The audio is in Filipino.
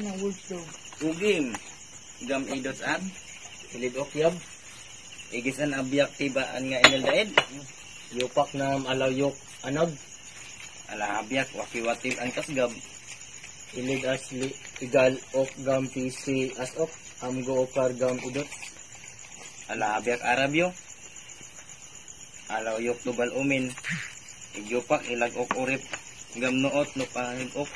ng wolfdog. Ugim. Gam idot at. Ilid okyab. Igisan abyak tibaan nga inildaid. Yupak na alawyok anag. Ala abyak wakiwatib ang kasgab. Ilid asli igal ok gam pisi as ok. Amgo okar gam idot. Ala abyak arabyo. Ala uyok tubal umin. Igyupak ilag ok urip. Gam nuot no pahig ok.